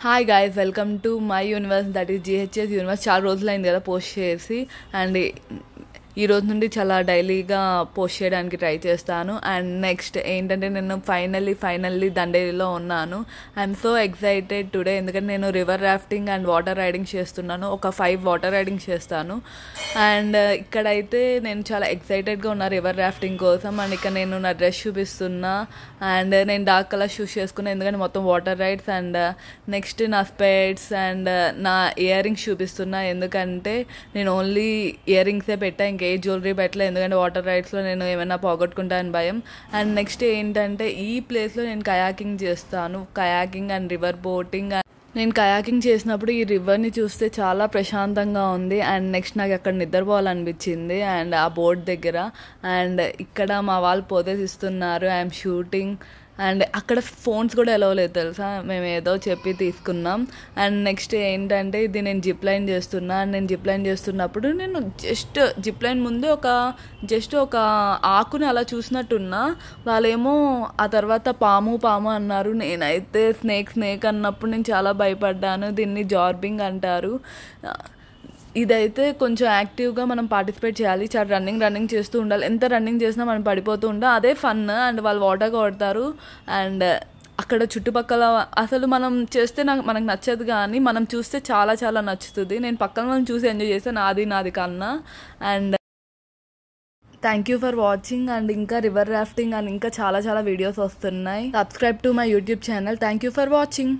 Hi guys, welcome to my universe, that is GHS universe. చాలా రోజులైంది కదా post చేసి, అండ్ ఈ రోజు నుండి చాలా డైలీగా పోస్ట్ చేయడానికి ట్రై చేస్తాను. అండ్ నెక్స్ట్ ఏంటంటే నేను ఫైనల్లీ దండేలిలో ఉన్నాను. ఐఎమ్ సో ఎక్సైటెడ్ టుడే, ఎందుకంటే నేను river rafting and water riding చేస్తున్నాను. ఒక 5 వాటర్ రైడింగ్ చేస్తాను. అండ్ ఇక్కడైతే నేను చాలా ఎక్సైటెడ్గా ఉన్నా రివర్ రాఫ్టింగ్ కోసం. అండ్ ఇక్కడ నేను నా డ్రెస్ చూపిస్తున్నా, అండ్ నేను డార్క్ కలర్ షూస్ చేసుకున్నాను ఎందుకంటే మొత్తం వాటర్ రైడ్స్. అండ్ నెక్స్ట్ నా స్పెట్స్ అండ్ నా ఇయర్ రింగ్స్ చూపిస్తున్నా, ఎందుకంటే నేను ఓన్లీ ఇయర్ రింగ్సే పెట్టా, ఇంకే జ్యువెలరీ పెట్టలే, ఎందుకంటే వాటర్ రైడ్స్లో నేను ఏమైనా పోగొట్టుకుంటా అని భయం. అండ్ నెక్స్ట్ ఏంటంటే ఈ ప్లేస్లో నేను కయాకింగ్ చేస్తాను, కయాకింగ్ అండ్ రివర్ బోటింగ్. నేను కయాకింగ్ చేసినప్పుడు ఈ రివర్ని చూస్తే చాలా ప్రశాంతంగా ఉంది. అండ్ నెక్స్ట్ నాకు అక్కడ నిద్రపోవాలనిపించింది అండ్ ఆ బోట్ దగ్గర. అండ్ ఇక్కడ మా వాళ్ళు పోజెస్ ఇస్తున్నారు, ఐఎమ్ షూటింగ్. అండ్ అక్కడ ఫోన్స్ కూడా ఎలవ్ లేదు తెలుసా, మేము ఏదో చెప్పి తీసుకున్నాం. అండ్ నెక్స్ట్ ఏంటంటే ఇది నేను జిప్ లైన్ చేస్తున్నా. అండ్ నేను జిప్ లైన్ చేస్తున్నప్పుడు నేను జస్ట్ జిప్ లైన్ ముందు ఒక ఆకుని అలా చూసినట్టున్నా, వాళ్ళేమో ఆ తర్వాత పాము అన్నారు. నేనైతే స్నేక్ అన్నప్పుడు నేను చాలా భయపడ్డాను. దీన్ని జార్బింగ్ అంటారు. ఇదైతే కొంచెం యాక్టివ్గా మనం పార్టిసిపేట్ చేయాలి, చాలా రన్నింగ్ చేస్తూ ఉండాలి. ఎంత రన్నింగ్ చేసినా మనం పడిపోతూ ఉంటాం, అదే ఫన్. అండ్ వాళ్ళు వాటర్ కొడతారు. అండ్ అక్కడ చుట్టుపక్కల అసలు మనం చేస్తే మనకు నచ్చదు, కానీ మనం చూస్తే చాలా చాలా నచ్చుతుంది. నేను పక్కన వాళ్ళని చూసి ఎంజాయ్ చేస్తాను, నాది కన్నా. And thank you for watching. And ఇంకా రివర్ రాఫ్టింగ్ అండ్ ఇంకా చాలా చాలా వీడియోస్ వస్తున్నాయి. Subscribe to my YouTube channel. Thank you for watching.